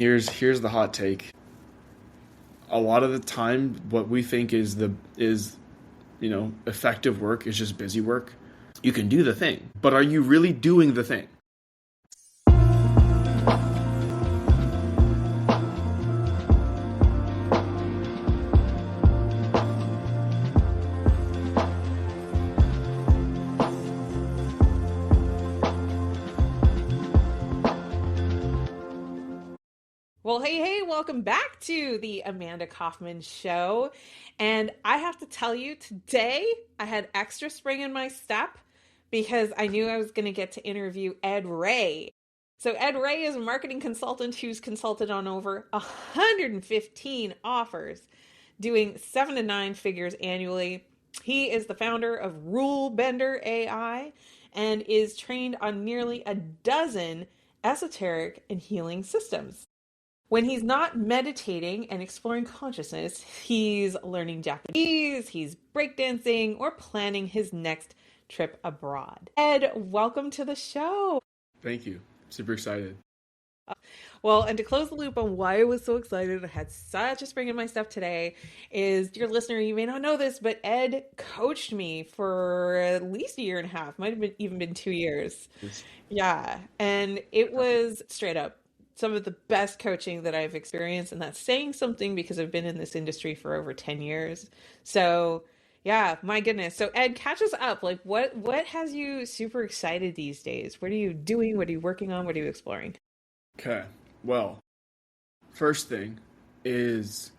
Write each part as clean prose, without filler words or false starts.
Here's the hot take. A lot of the time, what we think is effective work is just busy work. You can do the thing, but are you really doing the thing? Well, hey, welcome back to the Amanda Kaufman Show. And I have to tell you, today I had extra spring in my step because I knew I was going to get to interview Ed Reay. So Ed Reay is a marketing consultant who's consulted on over 115 offers, doing 7 to 9 figures annually. He is the founder of Rule Bender AI and is trained on nearly a dozen esoteric and healing systems. When he's not meditating and exploring consciousness, he's learning Japanese, he's breakdancing, or planning his next trip abroad. Ed, welcome to the show. Thank you. Super excited. Well, and to close the loop on why I was so excited, I had such a spring in my step today, is, dear listener, you may not know this, but Ed coached me for at least a year and a half, might have even been 2 years. Yes. Yeah, and it was straight up some of the best coaching that I've experienced, and that's saying something because I've been in this industry for over 10 years. So yeah, my goodness. So Ed, catch us up. Like what has you super excited these days? What are you doing? What are you working on? What are you exploring? Okay. Well, first thing is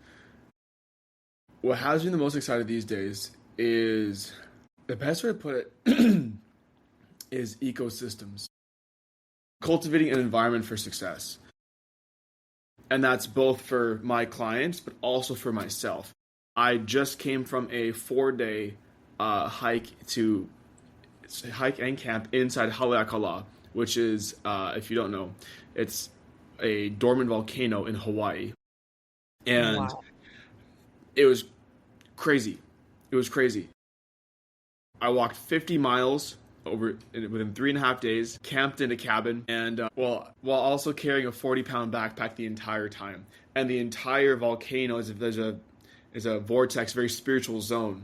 what has me the most excited these days is the best way to put it is ecosystems. Cultivating an environment for success. And that's both for my clients, but also for myself. I just came from a 4-day hike and camp inside Haleakala, which is, if you don't know, it's a dormant volcano in Hawaii. And wow. It was crazy. I walked 50 miles within 3.5 days, camped in a cabin, and while also carrying a 40-pound backpack the entire time. And the entire volcano is a vortex, very spiritual zone.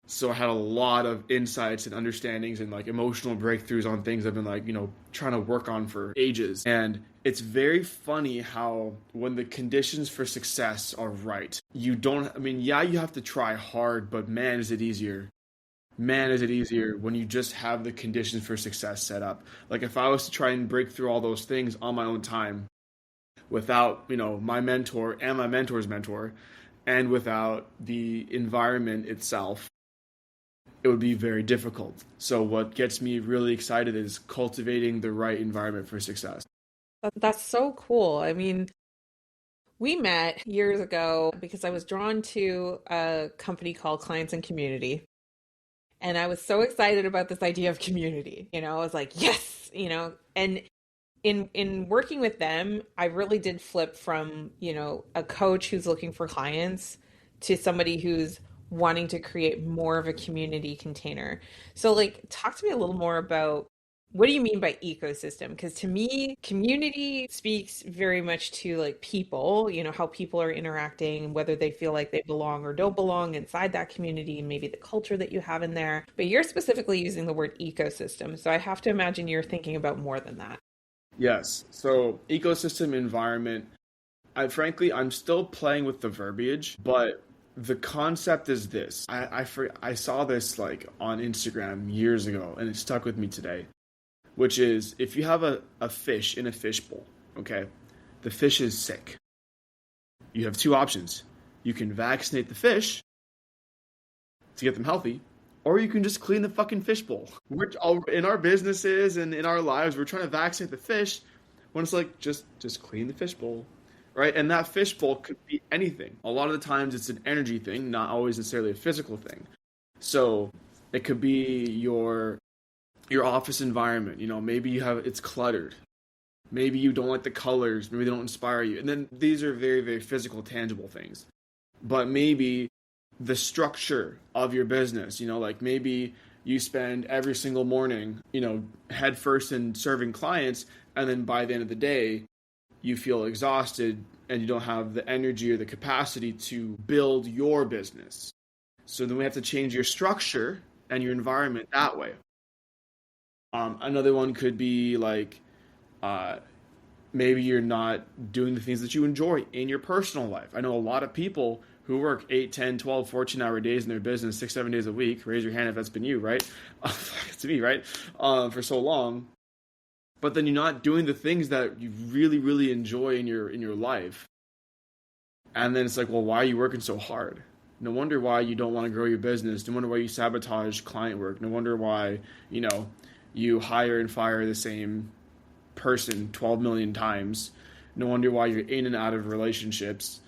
So I had a lot of insights and understandings and like emotional breakthroughs on things I've been trying to work on for ages. And it's very funny how when the conditions for success are right, you have to try hard, but man, is it easier. Man, is it easier when you just have the conditions for success set up. Like if I was to try and break through all those things on my own time without, my mentor and my mentor's mentor and without the environment itself, it would be very difficult. So what gets me really excited is cultivating the right environment for success. That's so cool. I mean, we met years ago because I was drawn to a company called Clients and Community. And I was so excited about this idea of community. I was like, yes, and in working with them, I really did flip from, a coach who's looking for clients to somebody who's wanting to create more of a community container. So talk to me a little more about what do you mean by ecosystem? Because to me, community speaks very much to people, how people are interacting, whether they feel like they belong or don't belong inside that community, and maybe the culture that you have in there. But you're specifically using the word ecosystem. So I have to imagine you're thinking about more than that. Yes. So ecosystem environment, I'm still playing with the verbiage, but the concept is this. I saw this on Instagram years ago, and it stuck with me today. Which is, if you have a fish in a fishbowl, okay, the fish is sick. You have two options. You can vaccinate the fish to get them healthy, or you can just clean the fucking fishbowl. In our businesses and in our lives, we're trying to vaccinate the fish when it's just clean the fishbowl, right? And that fishbowl could be anything. A lot of the times it's an energy thing, not always necessarily a physical thing. So it could be your office environment, maybe it's cluttered. Maybe you don't like the colors. Maybe they don't inspire you. And then these are very, very physical, tangible things. But maybe the structure of your business, maybe you spend every single morning, head first in serving clients. And then by the end of the day, you feel exhausted and you don't have the energy or the capacity to build your business. So then we have to change your structure and your environment that way. Another one could be like uh, maybe you're not doing the things that you enjoy in your personal life. I know a lot of people who work 8, 10, 12, 14-hour days in their business 6, 7 days a week. Raise your hand if that's been you, right? It's me, right? For so long. But then you're not doing the things that you really, really enjoy in your life. And then it's like, well, why are you working so hard? No wonder why you don't want to grow your business. No wonder why you sabotage client work. No wonder why, you hire and fire the same person 12 million times. No wonder why you're in and out of relationships,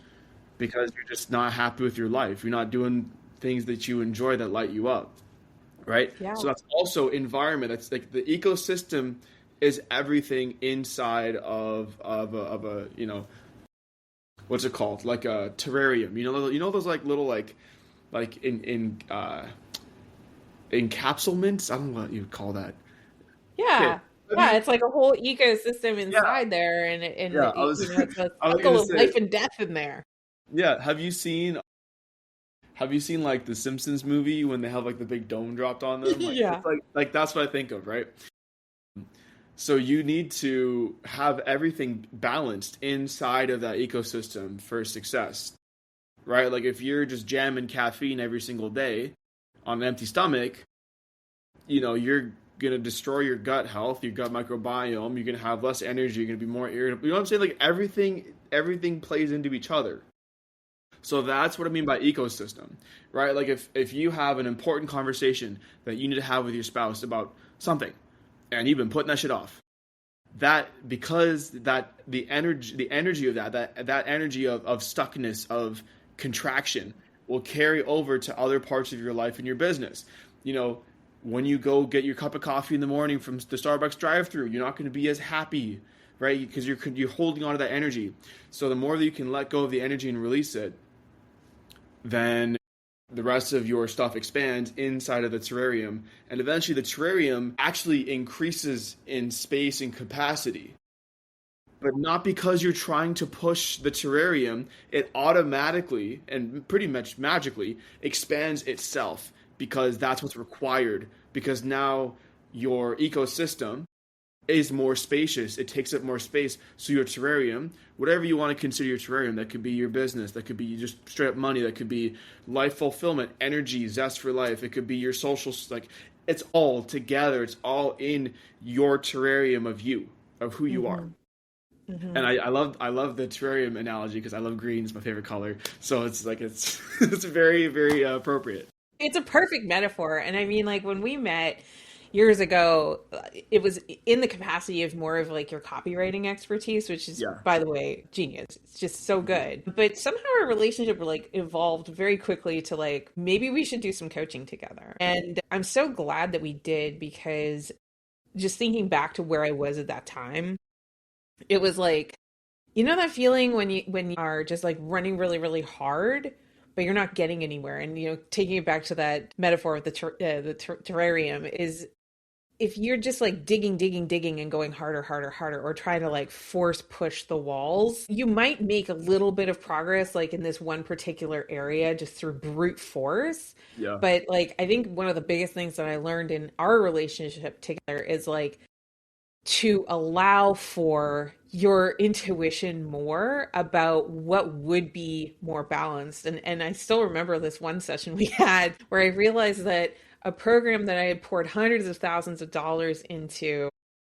because you're just not happy with your life. You're not doing things that you enjoy that light you up, right? Yeah. So that's also environment. That's like the ecosystem is everything inside of a what's it called, like a terrarium. Those like little like in encapsulements. I don't know what you'd call that. Okay. Yeah. Yeah, it's like a whole ecosystem Yeah, inside there, yeah. it's a I was cycle gonna of say, life and death in there. yeah. Have you seen like the Simpsons movie when they have like the big dome dropped on them? Like Yeah. it's like that's what I think of, right? So you need to have everything balanced inside of that ecosystem for success, right? Like if you're just jamming caffeine every single day on an empty stomach, you're gonna destroy your gut health, your gut microbiome. You're gonna have less energy. You're gonna be more irritable. You know what I'm saying? Like everything plays into each other. So that's what I mean by ecosystem, right? Like if you have an important conversation that you need to have with your spouse about something, and you've been putting that shit off, that because that the energy of that energy of stuckness, of contraction, will carry over to other parts of your life and your business. You know, when you go get your cup of coffee in the morning from the Starbucks drive-through, you're not going to be as happy, right? Because you're holding on to that energy. So the more that you can let go of the energy and release it, then the rest of your stuff expands inside of the terrarium, and eventually the terrarium actually increases in space and capacity. But not because you're trying to push the terrarium, it automatically and pretty much magically expands itself, because that's what's required. Because now your ecosystem is more spacious. It takes up more space. So your terrarium, whatever you want to consider your terrarium, that could be your business, that could be just straight up money, that could be life fulfillment, energy, zest for life. It could be your social, like it's all together. It's all in your terrarium of you, of who you are. Hmm. Hmm. And I love the terrarium analogy because I love green. It's my favorite color. So it's like it's very very appropriate. It's a perfect metaphor. And I mean, like when we met years ago, it was in the capacity of more of like your copywriting expertise, which is, Yeah. by the way, genius. It's just so good. But somehow our relationship like evolved very quickly to like, maybe we should do some coaching together. And I'm so glad that we did, because just thinking back to where I was at that time, it was like, you know that feeling when you are just like running really really hard, but you're not getting anywhere. And taking it back to that metaphor of the terrarium, is if you're just like digging and going harder, or trying to like force push the walls, you might make a little bit of progress like in this one particular area just through brute force. Yeah. But like I think one of the biggest things that I learned in our relationship together is like to allow for your intuition more about what would be more balanced. And I still remember this one session we had where I realized that a program that I had poured hundreds of thousands of dollars into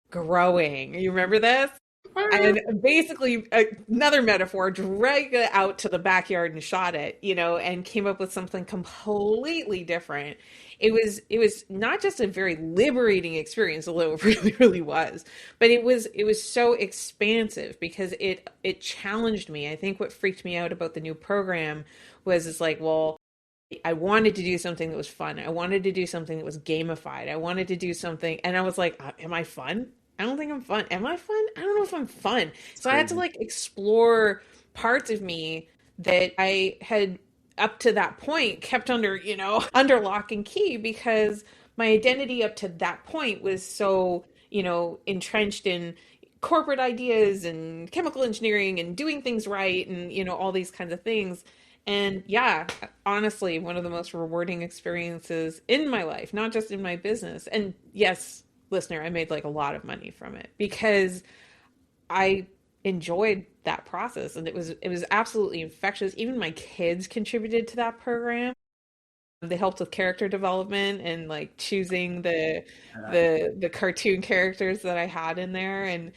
growing. You remember this? And basically, another metaphor, dragged it out to the backyard and shot it, and came up with something completely different. It was not just a very liberating experience, although it really, really was, but it was so expansive because it challenged me. I think what freaked me out about the new program was it's like, well, I wanted to do something that was fun. I wanted to do something that was gamified. I wanted to do something, and I was like, am I fun? I don't think I'm fun. Am I fun? I don't know if I'm fun. It's So I had to crazy. like explore parts of me that I had up to that point kept under, under lock and key, because my identity up to that point was so, entrenched in corporate ideas and chemical engineering and doing things right and, all these kinds of things. And yeah, honestly, one of the most rewarding experiences in my life, not just in my business. And yes, listener, I made like a lot of money from it because I enjoyed that process and it was absolutely infectious. Even my kids contributed to that program. They helped with character development and like choosing the cartoon characters that I had in there. And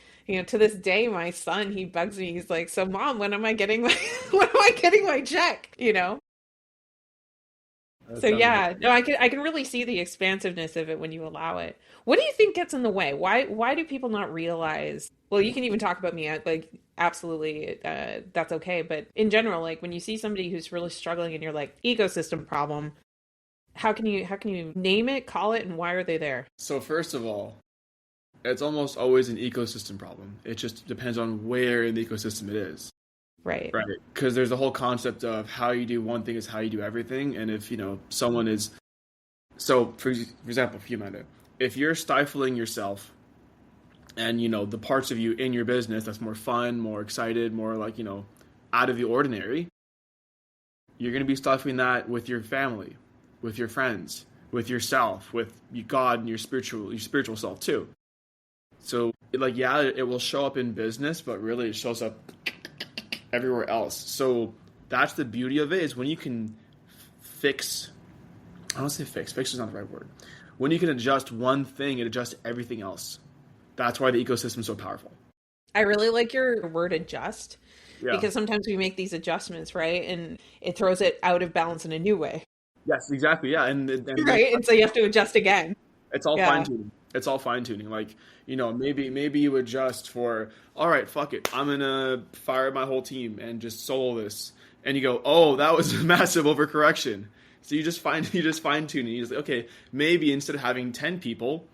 to this day, my son, he bugs me. He's like, "So, Mom, when am I getting my when am I getting my check?" That So sounds yeah, no, I can really see the expansiveness of it when you allow it. What do you think gets in the way? Why do people not realize? Well, you can even talk about me. Like, absolutely, that's okay. But in general, like when you see somebody who's really struggling and you're like ecosystem problem, how can you name it, call it, and why are they there? So first of all, it's almost always an ecosystem problem. It just depends on where in the ecosystem it is. Right. Right. Because there's the whole concept of how you do one thing is how you do everything. And if, someone is, so for example, for you, Amanda, if you're stifling yourself and, the parts of you in your business that's more fun, more excited, more like, out of the ordinary, you're going to be stifling that with your family, with your friends, with yourself, with God and your spiritual self too. So like, yeah, it will show up in business, but really it shows up everywhere else. So that's the beauty of it, is when you can fix, I don't say fix is not the right word. When you can adjust one thing, it adjusts everything else. That's why the ecosystem is so powerful. I really like your word adjust Yeah. because sometimes we make these adjustments, right? And it throws it out of balance in a new way. Yes, exactly. Yeah. And then Right? And so you have to adjust again. it's all fine Yeah. tuning. It's all fine tuning. Like, maybe you adjust for, all right, fuck it. I'm going to fire my whole team and just solo this. And you go, oh, that was a massive overcorrection. So you just fine tune it. You just like, okay, maybe instead of having 10 people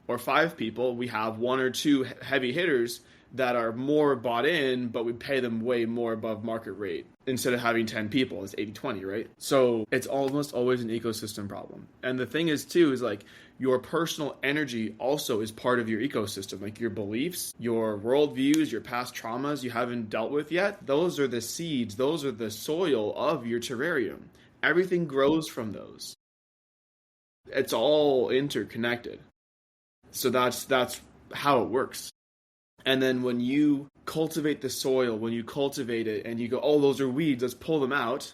or 5 people, we have 1 or 2 heavy hitters that are more bought in, but we pay them way more above market rate. Instead of having 10 people, it's 80-20, right? So it's almost always an ecosystem problem. And the thing is too, is like your personal energy also is part of your ecosystem. Like your beliefs, your worldviews, your past traumas you haven't dealt with yet, those are the seeds, those are the soil of your terrarium. Everything grows from those. It's all interconnected. So that's how it works. And then when you cultivate the soil, when you cultivate it and you go, oh, those are weeds, let's pull them out,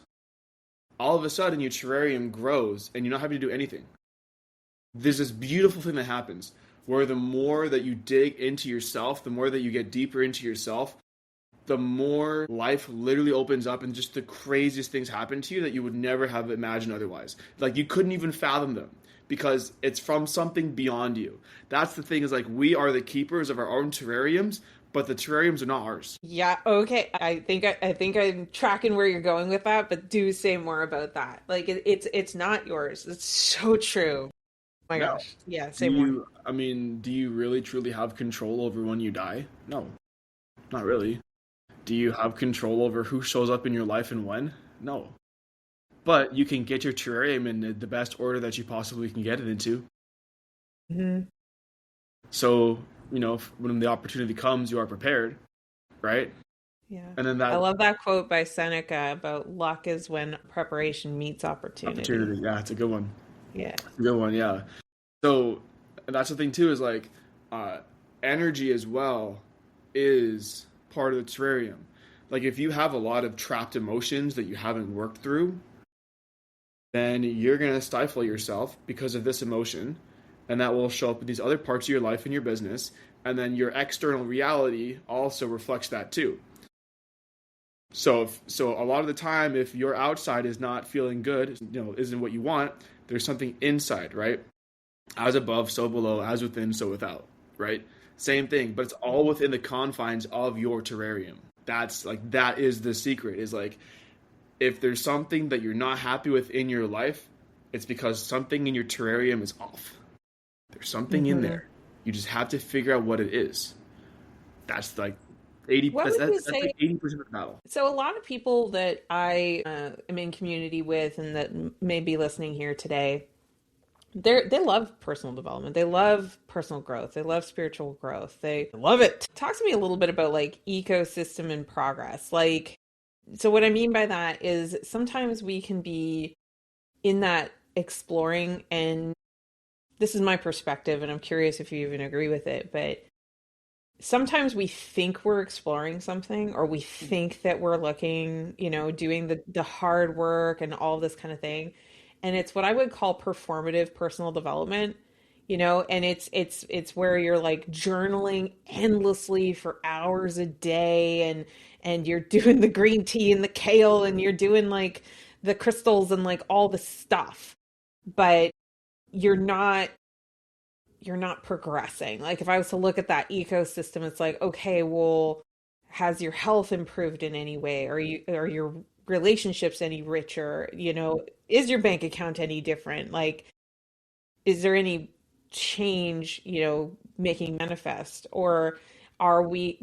all of a sudden your terrarium grows and you're not having to do anything. There's this beautiful thing that happens where the more that you dig into yourself, the more that you get deeper into yourself, the more life literally opens up and just the craziest things happen to you that you would never have imagined otherwise. Like you couldn't even fathom them, because it's from something beyond you. That's the thing, is like we are the keepers of our own terrariums, but the terrariums are not ours. Yeah, okay. I think I'm tracking where you're going with that, but do say more about that. Like it's not yours. It's so true. Oh my No. gosh. Yeah, say more. Do you really truly have control over when you die? No, not really. Do you have control over who shows up in your life and when? No. But you can get your terrarium in the best order that you possibly can get it into. Hmm. So, when the opportunity comes, you are prepared, right? Yeah. And then I that love that quote by Seneca about luck is when preparation meets opportunity. opportunity, yeah, it's a good one. Yeah. Good one, yeah. So, and that's the thing too, is like, energy as well is part of the terrarium. Like if you have a lot of trapped emotions that you haven't worked through, then you're going to stifle yourself because of this emotion, and that will show up in these other parts of your life and your business, and then your external reality also reflects that too. So a lot of the time, if your outside is not feeling good, isn't what you want, there's something inside, right? As above, so below, as within, so without, right? Same thing, but it's all within the confines of your terrarium. That is the secret, is like, if there's something that you're not happy with in your life, it's because something in your terrarium is off. There's something in there. You just have to figure out what it is. That's like 80. What would you say? Like 80% of the battle. So a lot of people that I am in community with and that may be listening here today, they love personal development. They love personal growth. They love spiritual growth. They love it. Talk to me a little bit about like ecosystem and progress. Like, so what I mean by that is sometimes we can be in that exploring, and this is my perspective, and I'm curious if you even agree with it, but sometimes we think we're exploring something, or we think that we're looking, doing the hard work and all this kind of thing. And it's what I would call performative personal development, and it's where you're like journaling endlessly for hours a day, and you're doing the green tea and the kale, and you're doing like the crystals and like all the stuff, but you're not you're not progressing. Like if I was to look at that ecosystem, it's like, okay, well, has your health improved in any way? Are your relationships any richer? Is your bank account any different? Like, is there any change, making manifest? Or are we,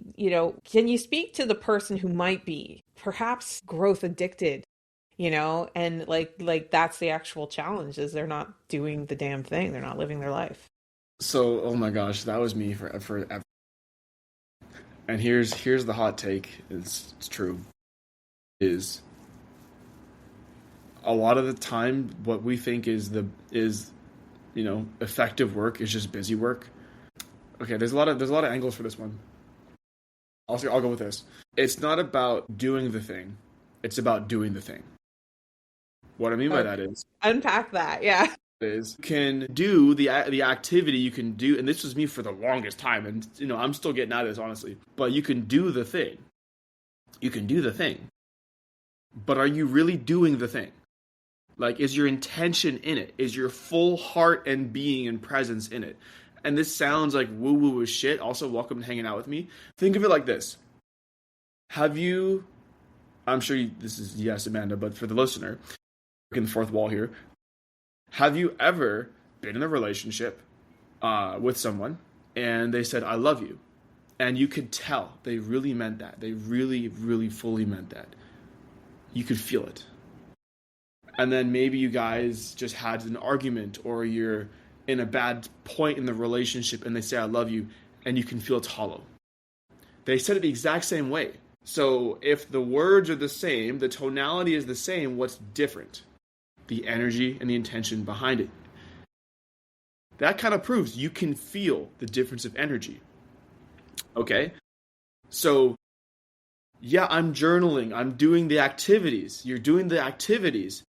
can you speak to the person who might be perhaps growth addicted, and like that's the actual challenge, is they're not doing the damn thing. They're not living their life. So, oh my gosh, that was me for forever. And here's the hot take. It's true. Is a lot of the time what we think is effective work is just busy work. Okay, there's a lot of angles for this one. I'll go with this. It's not about doing the thing. It's about doing the thing. What I mean by that is unpack that. Yeah. Is you can do the activity, you can do, and this was me for the longest time, and I'm still getting out of this, honestly, but you can do the thing, but are you really doing the thing? Like, is your intention in it? Is your full heart and being and presence in it? And this sounds like woo woo as shit. Also, welcome to hanging out with me. Think of it like this. I'm sure this is yes, Amanda, but for the listener, breaking the fourth wall here, have you ever been in a relationship with someone and they said, I love you? And you could tell they really meant that. They really, really fully meant that. You could feel it. And then maybe you guys just had an argument, or you're in a bad point in the relationship and they say, I love you, and you can feel it's hollow. They said it the exact same way. So if the words are the same, the tonality is the same, what's different? The energy and the intention behind it. That kind of proves you can feel the difference of energy. Okay? So, yeah, I'm journaling. I'm doing the activities. You're doing the activities.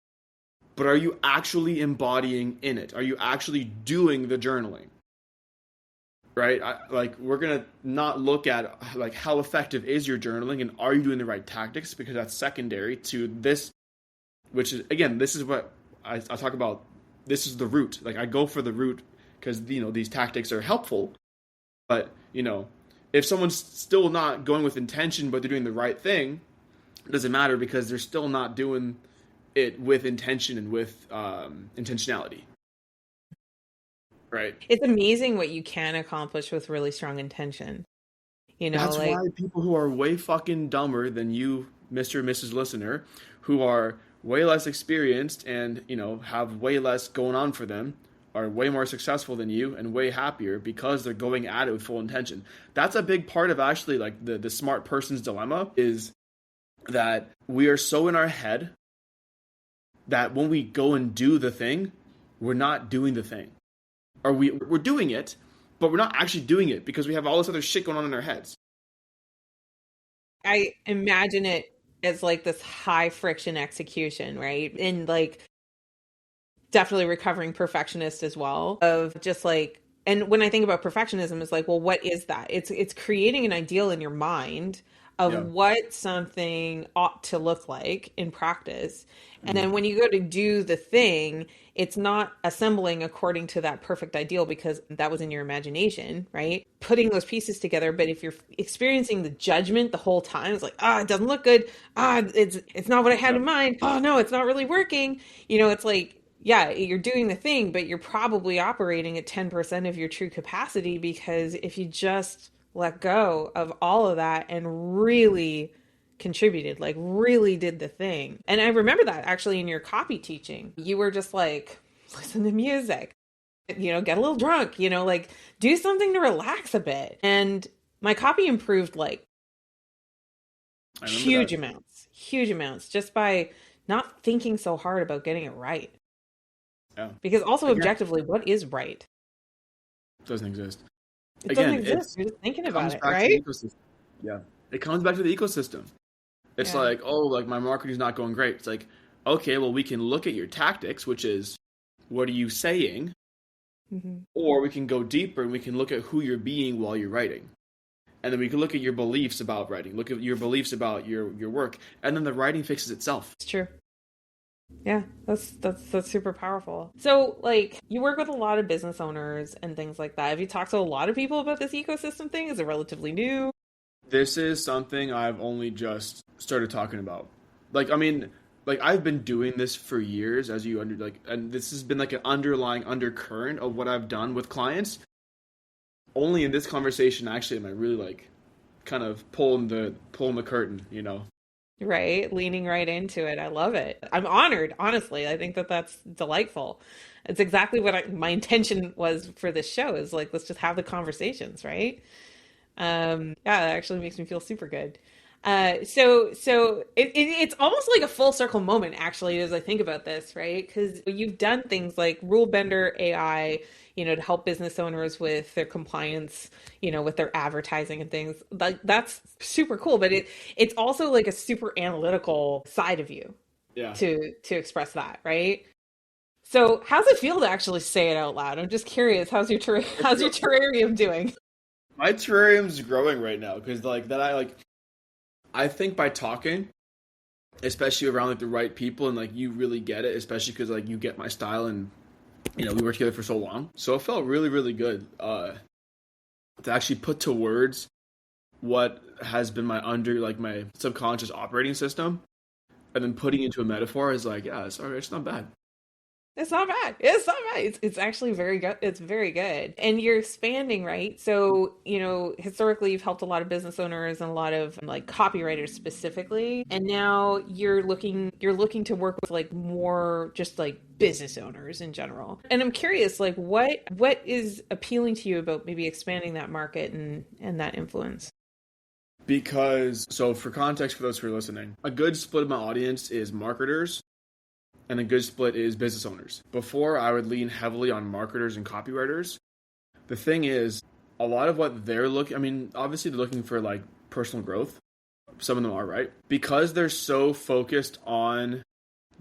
But are you actually embodying in it? Are you actually doing the journaling? Right? We're going to not look at like how effective is your journaling and are you doing the right tactics, because that's secondary to this, which is, again, this is what I talk about. This is the root. Like, I go for the root because, these tactics are helpful. But, if someone's still not going with intention, but they're doing the right thing, it doesn't matter, because they're still not doing it with intention and with intentionality. Right? It's amazing what you can accomplish with really strong intention. That's why people who are way fucking dumber than you, Mr. and Mrs. Listener, who are way less experienced and, have way less going on for them, are way more successful than you and way happier, because they're going at it with full intention. That's a big part of actually like the smart person's dilemma, is that we are so in our head that when we go and do the thing, we're not doing the thing. Or we're doing it, but we're not actually doing it because we have all this other shit going on in our heads. I imagine it as like this high friction execution, right? And like definitely recovering perfectionist as well, of just like, and when I think about perfectionism, it's like, well, what is that? It's creating an ideal in your mind of what something ought to look like in practice. And then when you go to do the thing, it's not assembling according to that perfect ideal because that was in your imagination, right? Putting those pieces together. But if you're experiencing the judgment the whole time, it's like, it doesn't look good. It's not what I had in mind. Oh no, it's not really working. It's like, yeah, you're doing the thing, but you're probably operating at 10% of your true capacity, because if you just let go of all of that and really contributed, like really did the thing. And I remember that actually in your copy teaching, you were just like, listen to music. get a little drunk, like do something to relax a bit. And my copy improved like I remember that. huge amounts just by not thinking so hard about getting it right. Yeah. Because also Again, objectively, what is right? doesn't exist. It doesn't Again, exist. You're just thinking it about comes it, back to the right? ecosystem. Yeah. It comes back to the ecosystem. It's Yeah. like, oh, like my marketing's not going great. It's like, okay, well, we can look at your tactics, which is what are you saying? Hmm. Or we can go deeper and we can look at who you're being while you're writing. And then we can look at your beliefs about writing, look at your beliefs about your work, and then the writing fixes itself. It's true. Yeah, that's super powerful. So, like, you work with a lot of business owners and things like that. Have you talked to a lot of people about this ecosystem thing? Is it relatively new? This is something I've only just started talking about. Like, I mean, like I've been doing this for years, as you under like, and this has been like an underlying undercurrent of what I've done with clients. Only in this conversation, actually, am I really like, kind of pulling the curtain, you know? Right, leaning right into it. I love it. I'm honored, honestly. I think that that's delightful. It's exactly what my intention was for this show is like, let's just have the conversations, right? Yeah, that actually makes me feel super good. So it's almost like a full circle moment, actually, as I think about this, right? Because you've done things like Rule Bender AI, to help business owners with their compliance, with their advertising and things. Like that's super cool, but it's also like a super analytical side of you Yeah. to express that, right? So how's it feel to actually say it out loud? I'm just curious. How's your terrarium doing? My terrarium's growing right now because like that I think by talking, especially around like the right people and like you really get it, especially because like you get my style and we worked together for so long, so it felt really really good to actually put to words what has been my subconscious operating system, and then putting into a metaphor is like, yeah, sorry, it's not bad. It's not bad. It's not bad. It's actually very good. It's very good. And you're expanding, right? So, historically you've helped a lot of business owners and a lot of like copywriters specifically. And now you're looking to work with like more just like business owners in general. And I'm curious, like what is appealing to you about maybe expanding that market and that influence? Because so for context for those who are listening, a good split of my audience is marketers and a good split is business owners. Before, I would lean heavily on marketers and copywriters. The thing is, a lot of what they're looking, I mean, obviously they're looking for like personal growth. Some of them are, right? Because they're so focused on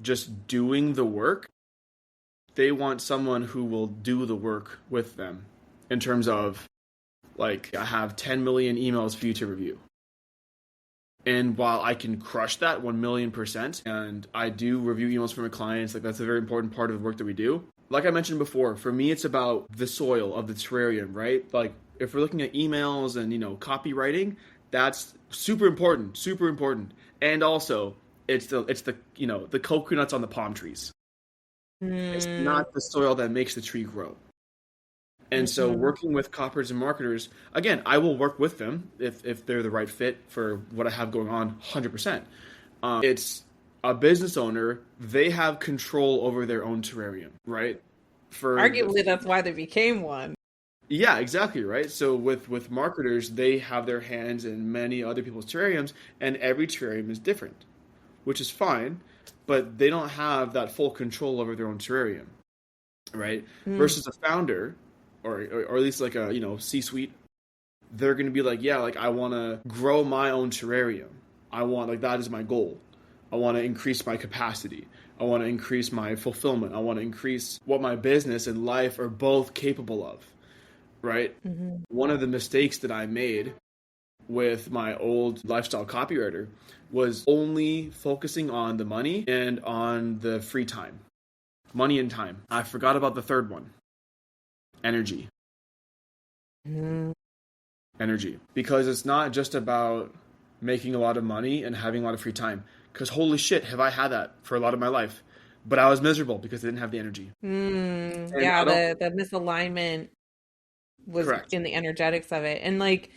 just doing the work, they want someone who will do the work with them in terms of like, I have 10 million emails for you to review. And while I can crush that 1,000,000%, and I do review emails from my clients, like that's a very important part of the work that we do. Like I mentioned before, for me, it's about the soil of the terrarium, right? Like if we're looking at emails and, copywriting, that's super important, super important. And also it's the coconuts on the palm trees. It's Mm, not the soil that makes the tree grow. And so mhm. working with coppers and marketers, again, I will work with them if they're the right fit for what I have going on 100%. It's a business owner, they have control over their own terrarium, right? Arguably, that's why they became one. Yeah, exactly, right? So with marketers, they have their hands in many other people's terrariums, and every terrarium is different, which is fine, but they don't have that full control over their own terrarium, right? Mm, Versus a founder, or at least like a C-suite, they're going to be like, yeah, like I want to grow my own terrarium. I want like that is my goal. I want to increase my capacity. I want to increase my fulfillment. I want to increase what my business and life are both capable of, right? mhm. One of the mistakes that I made with my old lifestyle copywriter was only focusing on the money and on the free time. Money and time. I forgot about the third one. Energy. Mm. Energy. Because it's not just about making a lot of money and having a lot of free time. Because holy shit, have I had that for a lot of my life. But I was miserable because I didn't have the energy. And Yeah, I don't. the misalignment was Correct. in the energetics of it. And like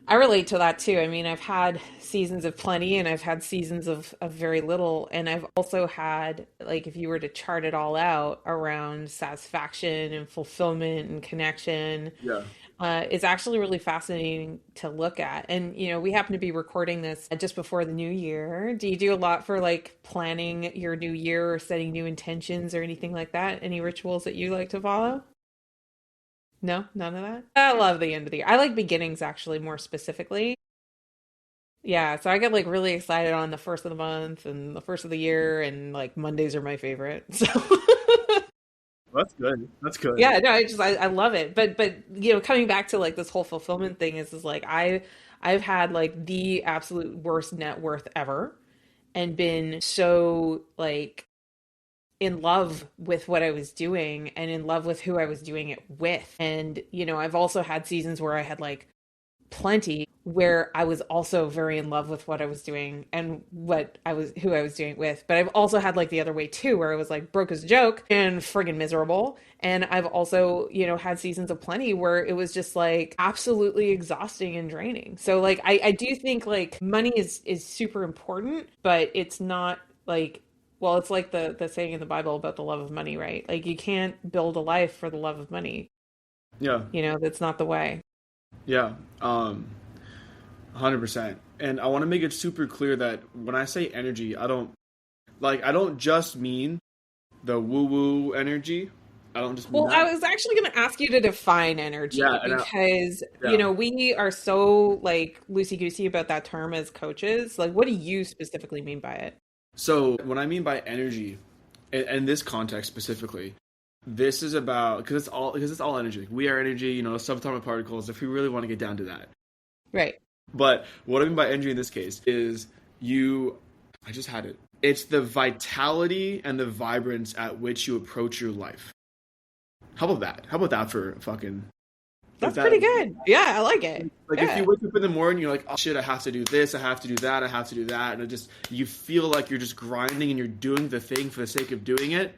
I relate to that too. I mean, I've had seasons of plenty and I've had seasons of very little. And I've also had, like, if you were to chart it all out around satisfaction and fulfillment and connection, Yeah. it's actually really fascinating to look at. And, we happen to be recording this just before the new year. Do you do a lot for like planning your new year or setting new intentions or anything like that? Any rituals that you like to follow? No, none of that. I love the end of the year. I like beginnings actually more specifically. Yeah, so I get like really excited on the first of the month and the first of the year, and like Mondays are my favorite. So That's good. That's good. yeah, no, I love it. But coming back to like this whole fulfillment thing is like I've had like the absolute worst net worth ever and been so like in love with what I was doing and in love with who I was doing it with. And I've also had seasons where I had like plenty where I was also very in love with what I was doing and who I was doing it with. But I've also had like the other way too, where I was like broke as a joke and friggin' miserable. And I've also, had seasons of plenty where it was just like absolutely exhausting and draining. So like I do think like money is super important, but it's not like well, it's like the saying in the Bible about the love of money, right? Like you can't build a life for the love of money. Yeah. That's not the way. Yeah. 100%. And I want to make it super clear that when I say energy, I don't just mean the woo woo energy. I don't just mean Well, I that. was actually going to ask you to define Yeah, energy and because, yeah. we are so like loosey-goosey about that term as coaches. Like, what do you specifically mean by it? So what I mean by energy, in this context specifically, this is about because it's all energy. We are energy, subatomic particles. If we really want to get down to that, Right. but what I mean by energy in this case is you. I just had it. It's the vitality and the vibrance at which you approach your life. How about that? How about that for fucking like That's that? pretty good. Yeah, I like it. Like if you Yeah. wake up in the morning, you're like, oh shit, I have to do this, I have to do that, I have to do that, and you feel like you're just grinding and you're doing the thing for the sake of doing it.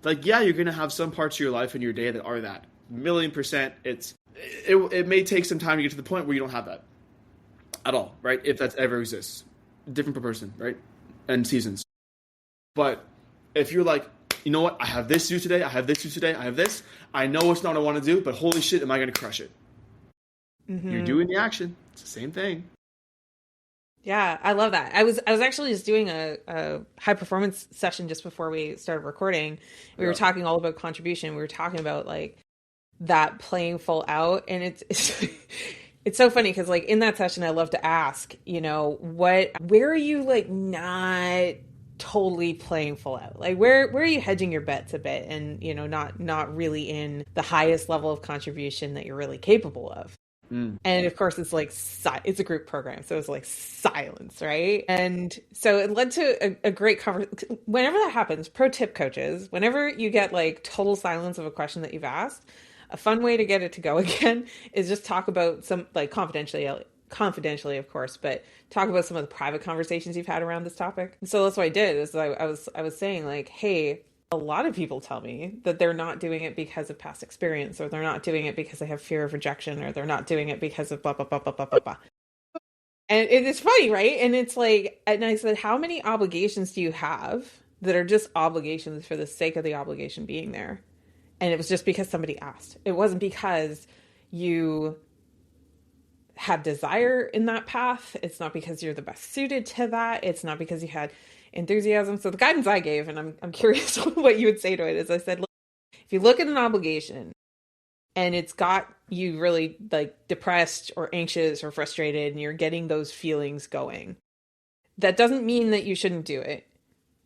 Like yeah, you're gonna have some parts of your life in your day that are that 1,000,000%. It may take some time to get to the point where you don't have that at all, right? If that ever exists, different per person, right? And seasons. But if you're like, you know what, I have this to do today, I have this to do today, I have this. I know it's not what I want to do, but holy shit, am I gonna crush it? You're Hmm. doing the action. It's the same thing. Yeah, I love that. I was actually just doing a high performance session just before we started recording. We were Yeah. talking all about contribution. We were talking about like that playing full out, and it's it's so funny because like in that session I love to ask, where are you like not totally playing full out, like where are you hedging your bets a bit and not really in the highest level of contribution that you're really capable of. Mm. And of course, it's like it's a group program, so it's like silence, right? And so it led to a great conversation. Whenever that happens, pro tip, coaches, whenever you get like total silence of a question that you've asked, a fun way to get it to go again is just talk about some like confidentially, of course, but talk about some of the private conversations you've had around this topic. And so that's what I did. Is I was saying like, hey, a lot of people tell me that they're not doing it because of past experience, or they're not doing it because they have fear of rejection, or they're not doing it because of blah blah blah blah blah blah blah. And it's funny, right? And it's like, and I said, how many obligations do you have that are just obligations for the sake of the obligation being there? And it was just because somebody asked. It wasn't because you have desire in that path. It's not because you're the best suited to that. It's not because you had enthusiasm. So the guidance I gave, and I'm curious what you would say to it, is I said, look, if you look at an obligation and it's got you really like depressed or anxious or frustrated and you're getting those feelings going, that doesn't mean that you shouldn't do it.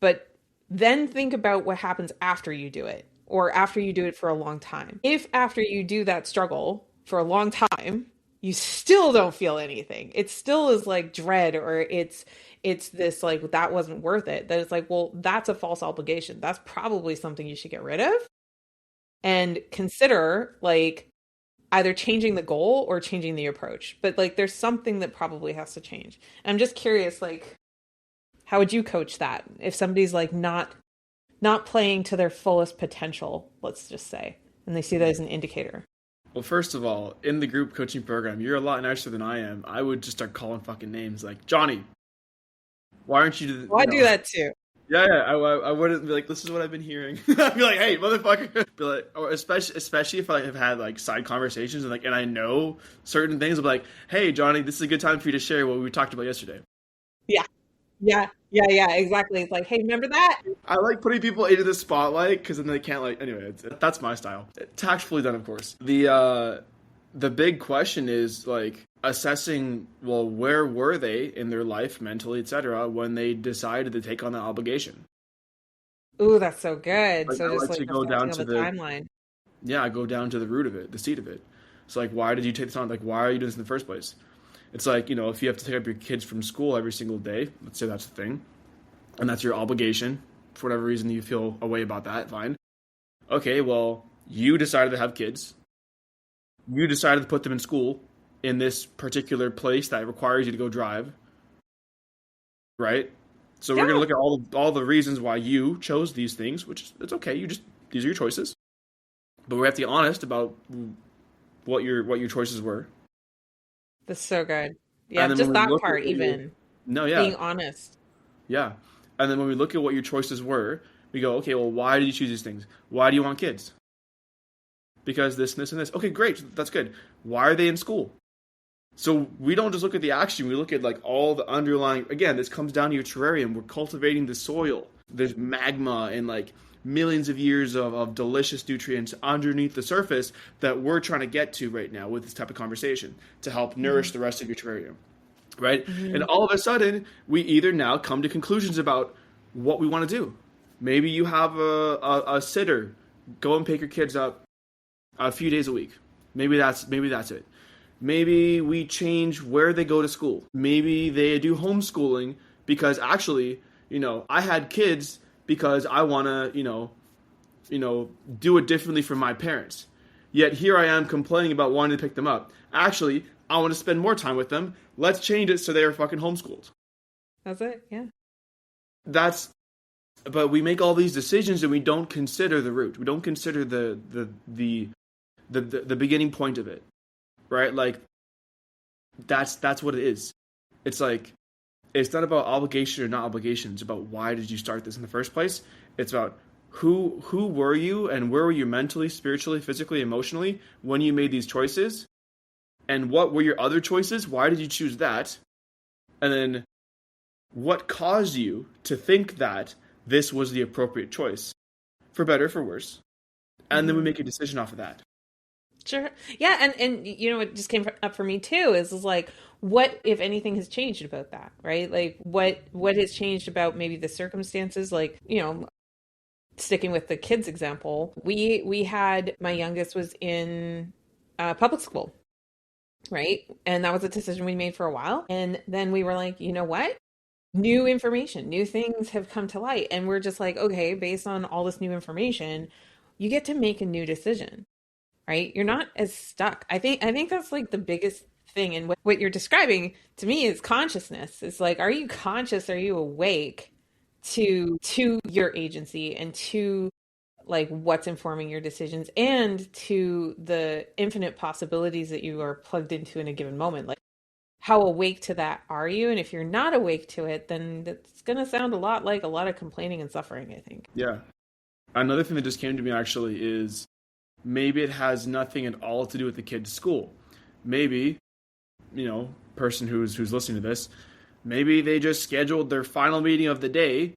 But then think about what happens after you do it, or after you do it for a long time. If after you do that struggle for a long time, you still don't feel anything, it still is like dread, or it's this like that wasn't worth it, then it's like, well, that's a false obligation. That's probably something you should get rid of and consider like either changing the goal or changing the approach. But like there's something that probably has to change. And I'm just curious, like, how would you coach that if somebody's like not playing to their fullest potential, let's just say, and they see that as an indicator? Well, first of all, in the group coaching program, you're a lot nicer than I am. I would just start calling fucking names like Johnny. Why aren't you? Well, I do that too. Yeah, yeah. I wouldn't be like, this is what I've been hearing. I'd be like, hey, motherfucker. Be like, or especially if I have had like side conversations and I know certain things. I'll be like, hey, Johnny, this is a good time for you to share what we talked about yesterday. Yeah. Yeah. Yeah. Yeah. Exactly. It's like, hey, remember that? I like putting people into the spotlight because then they can't like. Anyway, that's my style. Tactfully done, of course. The big question is like assessing, well, where were they in their life mentally, etc., when they decided to take on that obligation. Ooh, that's so good. Like So I just like like to go down reflecting on to the the timeline. yeah, I go down to the root of it, the seed of it. So like, why did you take this on? Like, why are you doing this in the first place? It's like, if you have to pick up your kids from school every single day, let's say that's the thing, and that's your obligation, for whatever reason you feel a way about that, fine. Okay, well, you decided to have kids. You decided to put them in school in this particular place that requires you to go drive, right? So we're Yeah. gonna look at all the reasons why you chose these things, which is it's okay. These are your choices, but we have to be honest about what your choices were. That's so good. Yeah. And then when Just we that look at part, what your even no, yeah, being honest. yeah, and then when we look at what your choices were, we go, okay, well, why did you choose these things? Why do you want kids? Because this, and this. Okay, great, that's good. Why are they in school? So we don't just look at the action, we look at like all the underlying, again, this comes down to your terrarium. We're cultivating the soil. There's magma and like millions of years of delicious nutrients underneath the surface that we're trying to get to right now with this type of conversation to help Hmm. nourish the rest of your terrarium. Right? And Hmm. all of a sudden, we either now come to conclusions about what we want to do. Maybe you have a sitter go and pick your kids up a few days a week. Maybe that's it. Maybe we change where they go to school. Maybe they do homeschooling because actually, I had kids because I want to, do it differently from my parents. Yet here I am complaining about wanting to pick them up. Actually, I want to spend more time with them. Let's change it so they are fucking homeschooled. That's it. Yeah. That's but we make all these decisions and we don't consider the root. We don't consider the beginning point of it. Right? Like that's what it is. It's like it's not about obligation or not obligation. It's about why did you start this in the first place? It's about who were you and where were you mentally, spiritually, physically, emotionally when you made these choices? And what were your other choices? Why did you choose that? And then what caused you to think that this was the appropriate choice? For better, for worse. And then we Hmm. make a decision off of that. Sure. Yeah. And what just came up for me too is like, what, if anything, has changed about that, right? Like, what has changed about maybe the circumstances? Like, sticking with the kids example, we had my youngest was in public school, right? And that was a decision we made for a while. And then we were like, you know what? New information, new things have come to light. And we're just like, okay, based on all this new information, you get to make a new decision, right? You're not as stuck. I think that's like the biggest thing. And what you're describing to me is consciousness. It's like, are you conscious? Are you awake to your agency and to like what's informing your decisions and to the infinite possibilities that you are plugged into in a given moment? Like, how awake to that are you? And if you're not awake to it, then that's going to sound a lot like a lot of complaining and suffering, I think. Yeah. Another thing that just came to me actually is maybe it has nothing at all to do with the kid's school. Maybe, person who's listening to this, maybe they just scheduled their final meeting of the day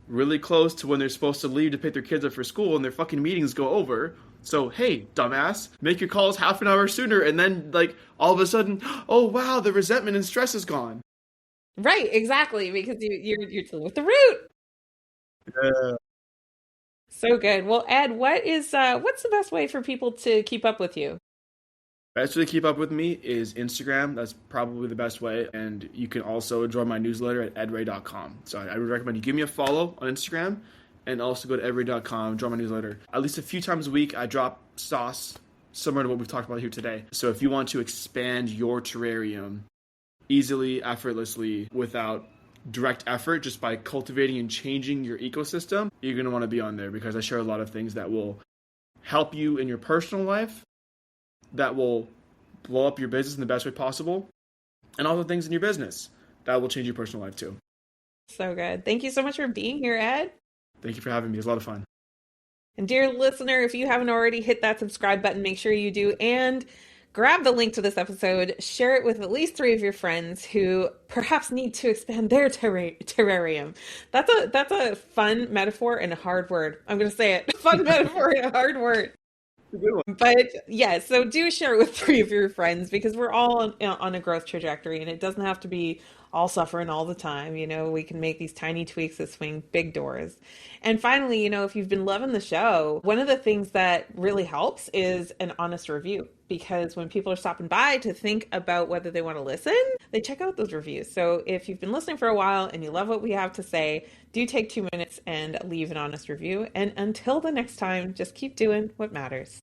really close to when they're supposed to leave to pick their kids up for school and their fucking meetings go over. So, hey, dumbass, make your calls half an hour sooner and then, like, all of a sudden, oh, wow, the resentment and stress is gone. Right, exactly, because you're dealing with the root. Yeah. So good. Well, Ed, what's the best way for people to keep up with you? Best way to keep up with me is Instagram. That's probably the best way. And you can also join my newsletter at edreay.com. So I would recommend you give me a follow on Instagram and also go to edreay.com, join my newsletter. At least a few times a week, I drop sauce similar to what we've talked about here today. So if you want to expand your terrarium easily, effortlessly, without direct effort, just by cultivating and changing your ecosystem, you're going to want to be on there because I share a lot of things that will help you in your personal life that will blow up your business in the best way possible, and also things in your business that will change your personal life too. So good. Thank you so much for being here, Ed. Thank you for having me. It was a lot of fun. And dear listener, if you haven't already hit that subscribe button, make sure you do. And grab the link to this episode, share it with at least 3 of your friends who perhaps need to expand their terrarium. That's a fun metaphor and a hard word. I'm going to say it. Fun metaphor and a hard word. But yeah, so do share it with 3 of your friends because we're all on a growth trajectory and it doesn't have to be all suffering all the time. You know, we can make these tiny tweaks that swing big doors. And finally, you know, if you've been loving the show, one of the things that really helps is an honest review because when people are stopping by to think about whether they want to listen, they check out those reviews. So if you've been listening for a while and you love what we have to say, do take 2 minutes and leave an honest review. And until the next time, just keep doing what matters.